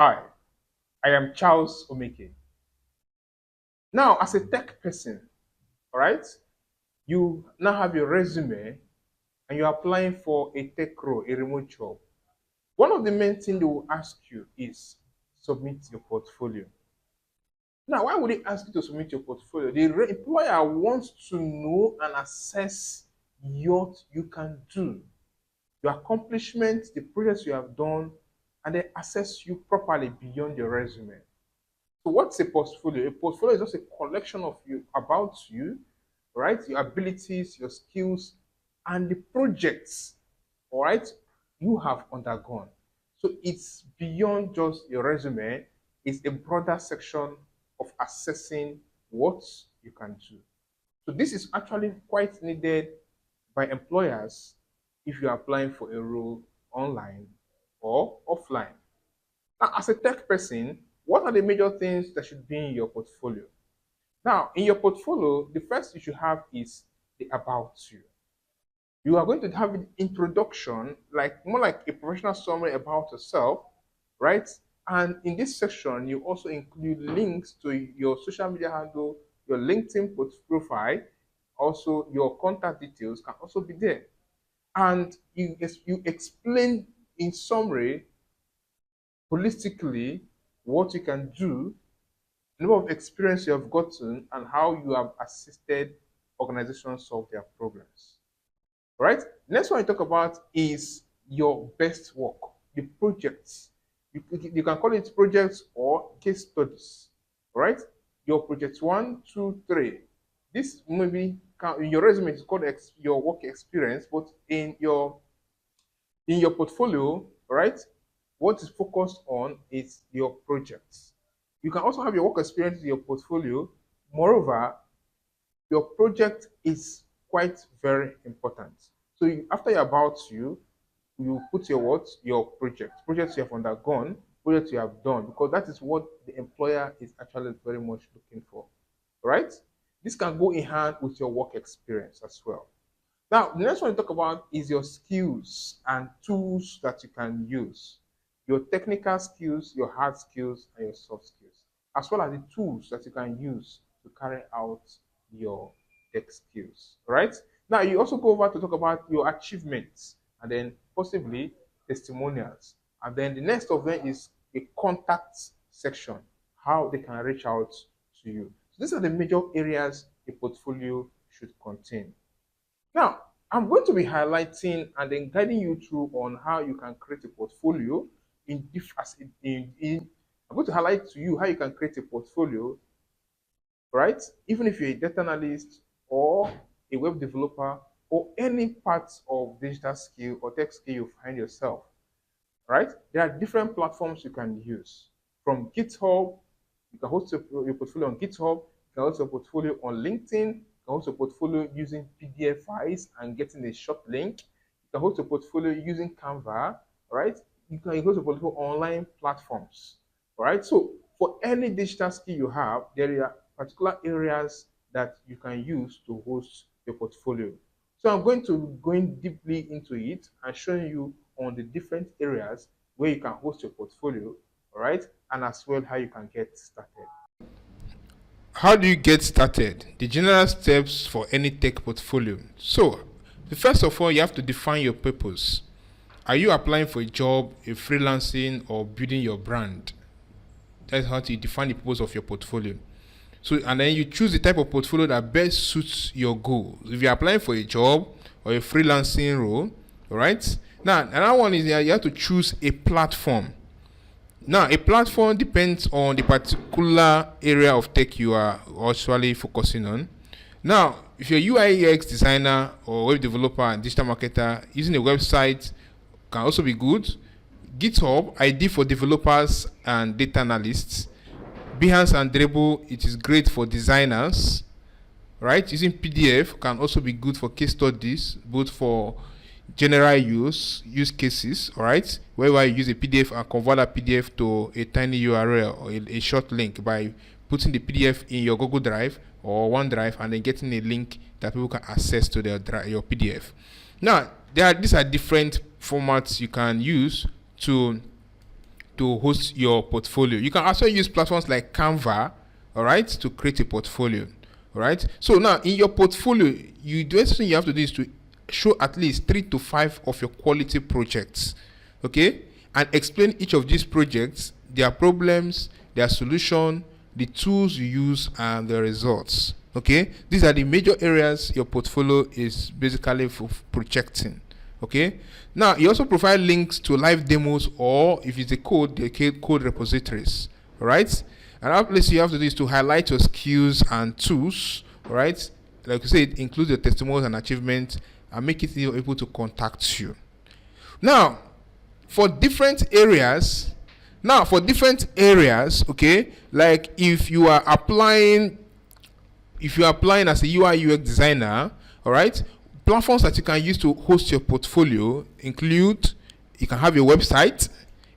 Hi, I am Charles Omeke. Now, as a tech person, all right, you now have your resume and you're applying for a tech role, a remote job. One of the main things they will ask you is submit your portfolio. Now, why would they ask you to submit your portfolio? The employer wants to know and assess what you can do, your accomplishments, the projects you have done, and they assess you properly beyond your resume. So what's a portfolio? A portfolio is just a collection of you about you, right? Your abilities, your skills, and the projects, all right, you have undergone. So it's beyond just your resume, it's a broader section of assessing what you can do. So this is actually quite needed by employers if you're applying for a role online or offline. Now, as a tech person, what are the major things that should be in your portfolio? Now, in your portfolio, the first you should have is the about you. You are going to have an introduction, like more like a professional summary about yourself, right? And in this section, you also include links to your social media handle, your LinkedIn profile, also your contact details can also be there. And you explain in summary holistically what you can do, the number of experience you have gotten, and how you have assisted organizations solve their problems. Right? Next one I talk about is your best work, the projects. You can call it projects or case studies. Right? Your projects one, two, three. This maybe in your resume is called your work experience, but in your portfolio, right, what is focused on is your projects. You can also have your work experience in your portfolio. Moreover, your project is quite very important. So after you're about you put your what? Your projects you have undergone, projects you have done, because that is what the employer is actually very much looking for, right? This can go in hand with your work experience as well. Now, the next one to talk about is your skills and tools that you can use. Your technical skills, your hard skills, and your soft skills, as well as the tools that you can use to carry out your tech skills. Right? Now, you also go over to talk about your achievements and then possibly testimonials. And then the next of them is a contact section, how they can reach out to you. So these are the major areas a portfolio should contain. Now, I'm going to be highlighting and then guiding you through on how you can create a portfolio I'm going to highlight to you how you can create a portfolio, right? Even if you're a data analyst or a web developer or any part of digital skill or tech skill you find yourself, right? There are different platforms you can use. From GitHub, you can host your portfolio on GitHub, you can host your portfolio on LinkedIn, you can host your portfolio using PDF files and getting a short link. You can host your portfolio using Canva, right? You can host your portfolio online platforms, right? So for any digital skill you have, there are particular areas that you can use to host your portfolio. So I'm going to going deeply into it and showing you on the different areas where you can host your portfolio, all right, and as well how you can get started. How do you get started? The general steps for any tech portfolio. So, first of all, you have to define your purpose. Are you applying for a job, a freelancing, or building your brand? That's how you define the purpose of your portfolio. So, and then you choose the type of portfolio that best suits your goals. If you're applying for a job or a freelancing role, all right. Now, another one is that you have to choose a platform. Now, a platform depends on the particular area of tech you are actually focusing on. Now, if you're a UI UX designer or web developer and digital marketer, using a website can also be good. GitHub, ideal for developers and data analysts. Behance and Dribble, it is great for designers. Right? Using PDF can also be good for case studies, both for general use cases, all right, whereby you use a PDF and convert that PDF to a tiny URL or a short link by putting the PDF in your Google Drive or OneDrive and then getting a link that people can access to your PDF. Now, these are different formats you can use to to host your portfolio. You can also use platforms like Canva, all right, to create a portfolio. All right. So now in your portfolio, the first thing you have to do is to show at least 3 to 5 of your quality projects. Okay, and explain each of these projects, their problems, their solution, the tools you use, and the results. Okay, these are the major areas your portfolio is basically for projecting. Okay, now you also provide links to live demos, or if it's a code, the code repositories. All right, another place you have to do is to highlight your skills and tools. All right, like I said, include your testimonials and achievements, and make it able to contact you. Now, for different areas, okay, like if you are applying as a UI UX designer, all right, platforms that you can use to host your portfolio include, you can have your website,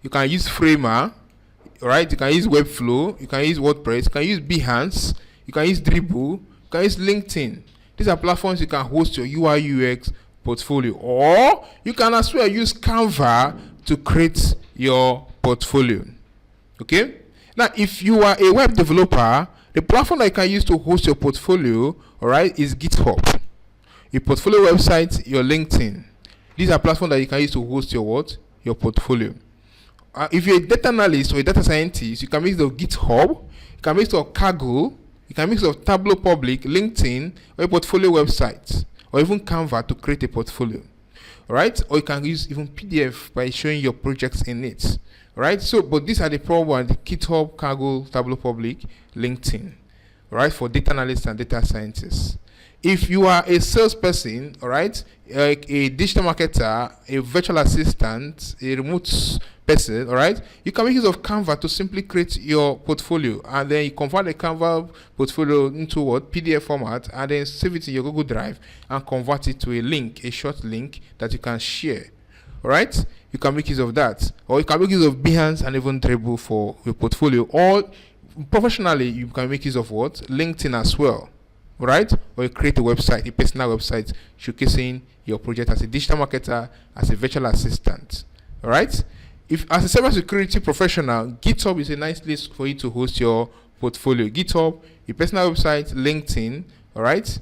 you can use Framer, all right, you can use Webflow, you can use WordPress, you can use Behance, you can use Dribbble, you can use LinkedIn. These are platforms you can host your UI UX portfolio, or you can as well use Canva to create your portfolio. Okay, now if you are a web developer, the platform that you can use to host your portfolio, all right, is GitHub. Your portfolio website, your LinkedIn. These are platforms that you can use to host your portfolio. If you're a data analyst or a data scientist, you can mix of GitHub, you can mix of Kaggle, you can mix of Tableau Public, LinkedIn, or a portfolio website, or even Canva to create a portfolio. All right, or you can use even PDF by showing your projects in it. All right, so but these are the problem: GitHub, Kaggle, Tableau Public, LinkedIn. All right, for data analysts and data scientists. If you are a salesperson, all right, like a digital marketer, a virtual assistant, a remote person, all right, you can make use of Canva to simply create your portfolio, and then you convert the Canva portfolio into PDF format, and then save it in your Google Drive and convert it to a short link that you can share. All right, you can make use of that, or you can make use of Behance and even Dribbble for your portfolio. Or professionally, you can make use of LinkedIn as well. Right, or you create a website, a personal website showcasing your project as a digital marketer, as a virtual assistant. All right, if as a cybersecurity professional, GitHub is a nice place for you to host your portfolio. GitHub, your personal website, LinkedIn. All right,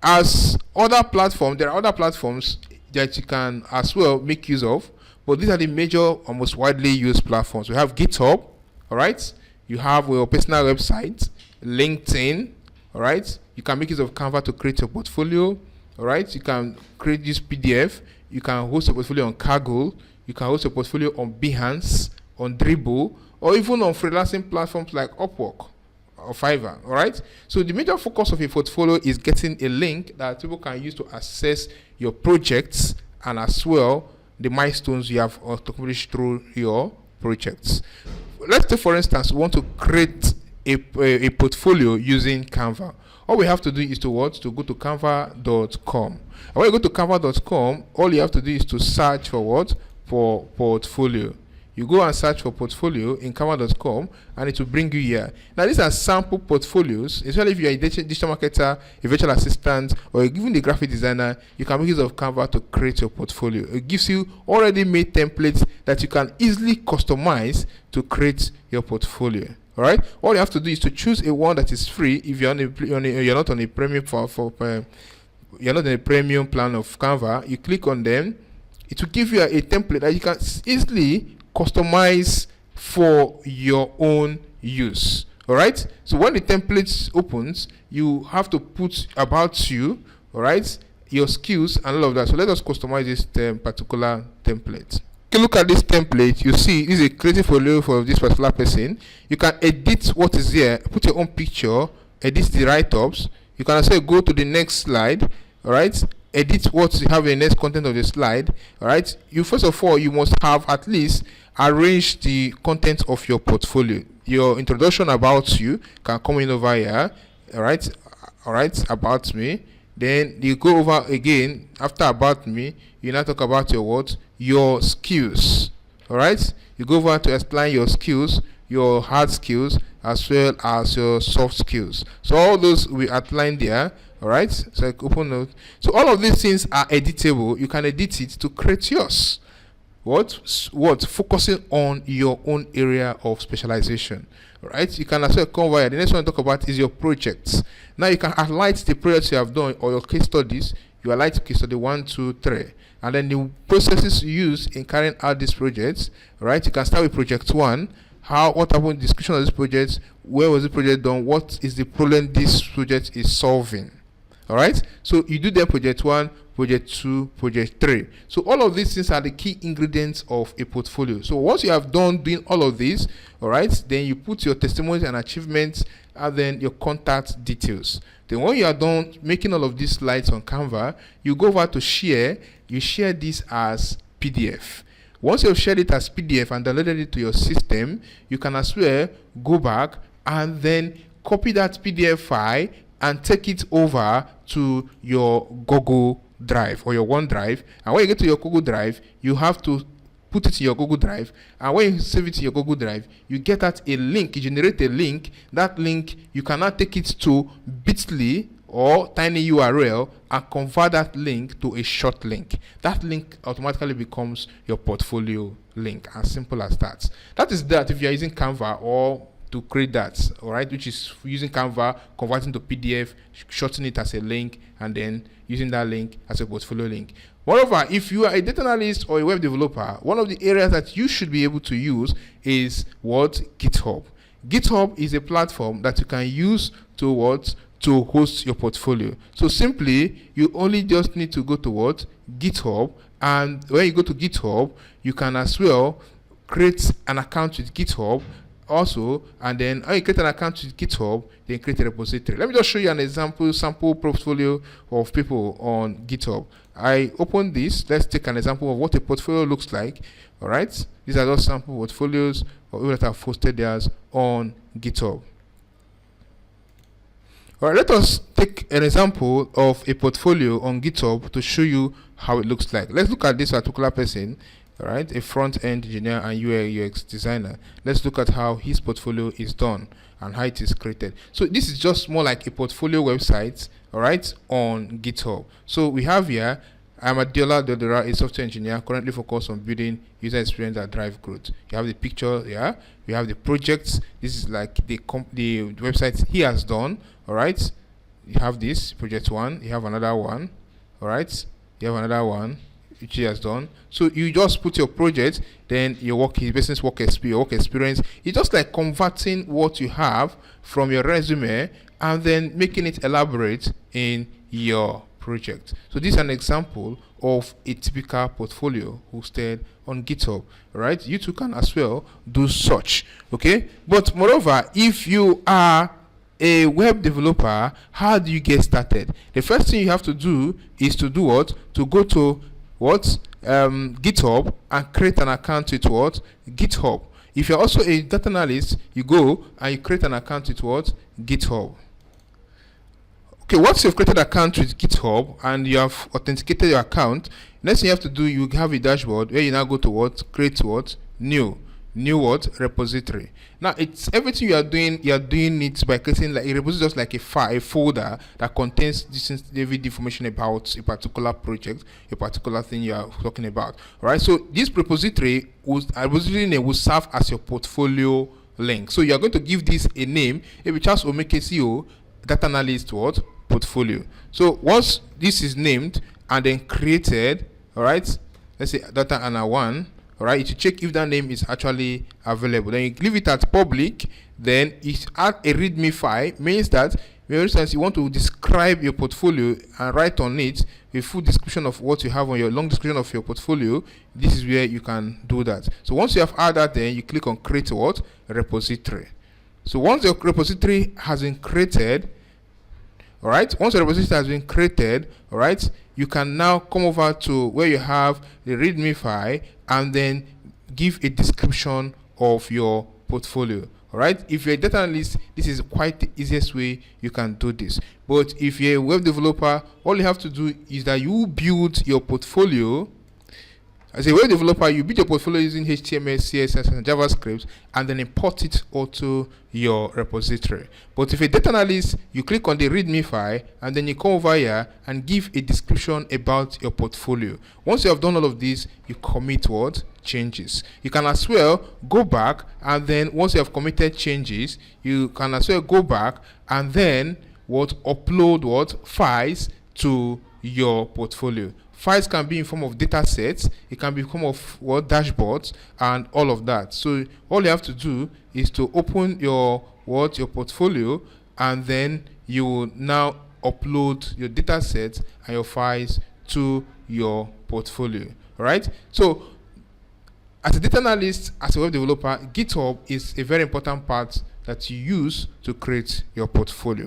as other platforms, there are other platforms that you can as well make use of, but these are the major or most widely used platforms. We have GitHub. All right, you have your personal website, LinkedIn. All right, you can make use of Canva to create your portfolio. All right, you can create this PDF. You can host a portfolio on Kaggle. You can host a portfolio on Behance, on Dribbble, or even on freelancing platforms like Upwork or Fiverr. All right, so the major focus of a portfolio is getting a link that people can use to access your projects, and as well the milestones you have accomplished through your projects. Let's say, for instance, we want to create a portfolio using Canva. All we have to do is to go to canva.com. And when you go to canva.com, all you have to do is to search for for portfolio. You go and search for portfolio in canva.com, and it will bring you here. Now these are sample portfolios. Especially if you are a digital marketer, a virtual assistant, or even a graphic designer, you can make use of Canva to create your portfolio. It gives you already made templates that you can easily customize to create your portfolio. All right, all you have to do is to choose a one that is free. If you're not on a premium you're not on a premium plan of Canva, you click on them. It will give you a template that you can easily customize for your own use. All right, so when the template opens, you have to put about you, all right, your skills and all of that. So let us customize this particular template. If you look at this template, you see this is a creative portfolio for this particular person. You can edit what is here, put your own picture, edit the write-ups. You can also go to the next slide. All right, edit what you have in the next content of the slide. All right, you first of all, you must have at least arranged the content of your portfolio. Your introduction about you can come in over here. All right, about me. Then you go over again. After about me, you now talk about your skills. All right, you go over to explain your skills, your hard skills, as well as your soft skills. So all those we outlined there. All right, so open note. So all of these things are editable. You can edit it to create yours. what focusing on your own area of specialization. Right? You can as well come over here. The next one to talk about is your projects. Now you can highlight the projects you have done or your case studies. You highlight case study 1, 2, 3, and then the processes used in carrying out these projects. Right? You can start with project 1. What happened? Description of this project. Where was the project done? What is the problem this project is solving? All right. So you do the project 1, project 2, project 3. So all of these things are the key ingredients of a portfolio. So once you have done doing all of these, all right, then you put your testimonies and achievements and then your contact details. Then when you are done making all of these slides on Canva, you go over to share. You share this as PDF. Once you've shared it as PDF and downloaded it to your system, you can as well go back and then copy that PDF file and take it over to your Google Drive or your OneDrive. And when you get to your Google Drive, you have to put it in your Google Drive. And when you save it in your Google Drive, you get that a link. You generate a link. That link, you cannot take it to Bitly or Tiny URL and convert that link to a short link. That link automatically becomes your portfolio link. As simple as that. That is that if you are using Canva or to create that, all right, which is using Canva, converting to PDF, shortening it as a link, and then using that link as a portfolio link. Moreover, if you are a data analyst or a web developer, one of the areas that you should be able to use is what? GitHub. GitHub is a platform that you can use to what? To host your portfolio. So simply, you only just need to go to what? GitHub, and when you go to GitHub, you can as well create an account with GitHub also, and then when you create an account with GitHub, then create a repository. Let me just show you an sample portfolio of people on GitHub. I open this. Let's take an example of what a portfolio looks like. All right, these are just sample portfolios of people that have hosted theirs on GitHub. All right, let us take an example of a portfolio on GitHub to show you how it looks like. Let's look at this particular person. All right, a front-end engineer and UI UX designer. Let's look at how his portfolio is done and how it is created. So this is just more like a portfolio website, all right, on GitHub. So we have here, I'm Adiola Dodora, a software engineer currently focused on building user experience that drive growth. You have the picture here. We have the projects. This is like the website he has done. All right. You have this project 1. You have another one. All right. You have another one which he has done. So you just put your project, then your business work experience. It's just like converting what you have from your resume and then making it elaborate in your project. So this is an example of a typical portfolio hosted on GitHub. Right? You too can as well do such. Okay. But moreover, if you are a web developer, how do you get started? The first thing you have to do is to do what? To go to what? GitHub and create an account with what? GitHub. If you're also a data analyst, you go and you create an account with what? GitHub. Okay, once you've created an account with GitHub and you have authenticated your account, next thing you have to do, you have a dashboard where you now go to what? Create what? New what? Repository. Now it's everything you are doing it by creating like a repository, just like a file, a folder that contains this vivid information about a particular project, a particular thing you are talking about. Alright, so this repository name will serve as your portfolio link. So you are going to give this a name, maybe Charles Omeke CEO, data analyst what? Portfolio. So once this is named and then created, alright, let's say data ana 1. Alright, you check if that name is actually available. Then you leave it at public. Then it add a readme file. Means that, for instance, you want to describe your portfolio and write on it a full description of what you have on your long description of your portfolio. This is where you can do that. So once you have added that, then you click on create what? Repository. So once your repository has been created, alright, once the repository has been created, alright, you can now come over to where you have the readme file and then give a description of your portfolio. Alright, if you're a data analyst, this is quite the easiest way you can do this. But if you're a web developer, all you have to do is that you build your portfolio. As a web developer, you build your portfolio using HTML, CSS, and JavaScript, and then import it onto your repository. But if a data analyst, you click on the README file, and then you come over here and give a description about your portfolio. Once you have done all of this, you commit what? changes. You can as well go back, and then once you have committed changes, you can as well go back and then upload files to your portfolio. Files can be in form of data sets, it can be in form of dashboards and all of that. So all you have to do is to open your portfolio, and then you will now upload your data sets and your files to your portfolio. All right. So as a data analyst, as a web developer, GitHub is a very important part that you use to create your portfolio.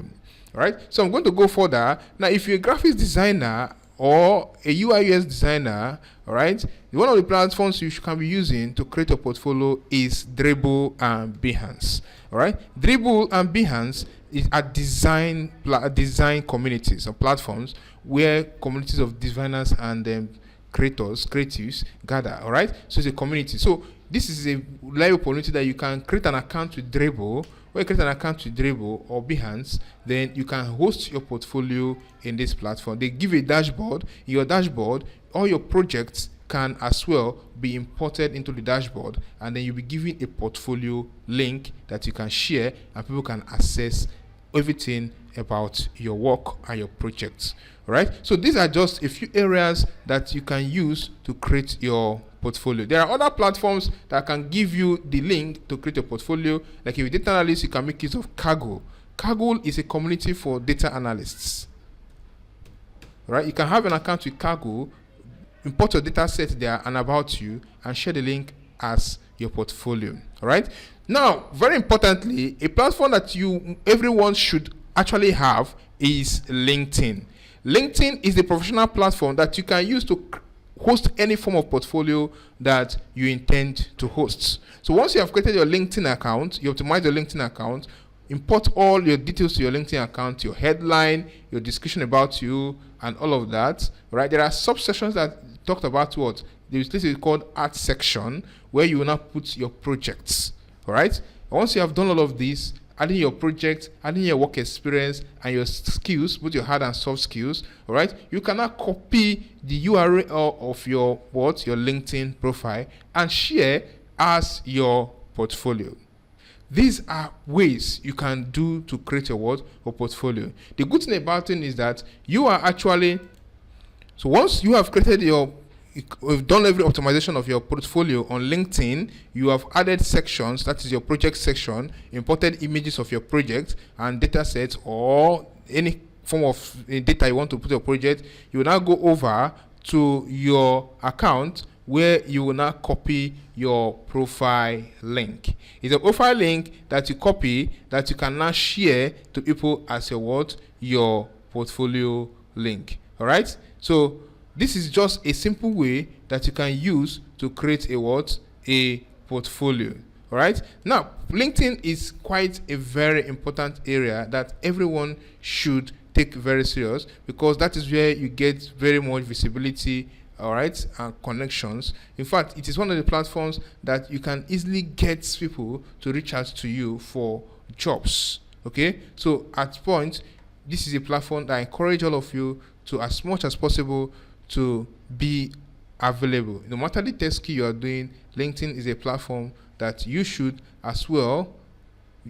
All right. So I'm going to go further. Now, if you're a graphics designer or a UI UX designer, all right, one of the platforms you can be using to create a portfolio is Dribbble and Behance. All right, Dribbble and Behance are design communities or platforms where communities of designers and creatives gather. All right, so it's a community. So this is a reliable community that you can create an account with Dribbble. When you create an account with Dribbble or Behance, then you can host your portfolio in this platform. They give a dashboard. In your dashboard, all your projects can as well be imported into the dashboard, and then you'll be given a portfolio link that you can share, and people can access everything about your work and your projects. All right, so these are just a few areas that you can use to create your portfolio. There are other platforms that can give you the link to create a portfolio. Like if you're a data analyst, you can make use of Kaggle. Kaggle is a community for data analysts. All right, you can have an account with Kaggle, import your data set there and about you, and share the link as your portfolio. All right. Now, very importantly, a platform that everyone should actually have is LinkedIn. LinkedIn is the professional platform that you can use to host any form of portfolio that you intend to host. So once you have created your LinkedIn account, you optimize your LinkedIn account, import all your details to your LinkedIn account, your headline, your description about you, and all of that. Right? There are subsections that talked about what this is called art section, where you will now put your projects. All right. Once you have done all of this, adding your project, adding your work experience and your skills, both your hard and soft skills, all right, you can now copy the URL of your LinkedIn profile and share as your portfolio. These are ways you can do to create your portfolio. The good thing about it is that you are actually, so once you have created you've done every optimization of your portfolio on LinkedIn, you have added sections, that is your project section, imported images of your project and data sets or any form of data you want to put your project. You will now go over to your account where you will now copy your profile link. It's a profile link that you copy that you can now share to people as your portfolio link. All right. So this is just a simple way that you can use to create a portfolio. All right. Now, LinkedIn is quite a very important area that everyone should take very serious, because that is where you get very much visibility, all right, and connections. In fact, it is one of the platforms that you can easily get people to reach out to you for jobs. Okay. So at point, this is a platform that I encourage all of you to, as much as possible, to be available. No matter the tech skill you are doing, LinkedIn is a platform that you should as well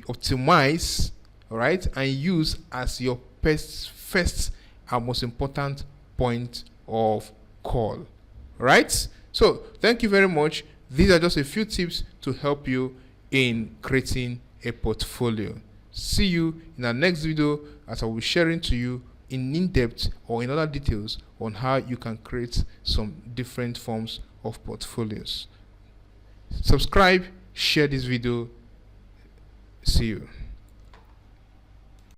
optimize, all right, and use as your first and most important point of call. Right? So thank you very much. These are just a few tips to help you in creating a portfolio. See you in our next video, as I will be sharing to you in depth or in other details on how you can create some different forms of portfolios. Subscribe, share this video. See you.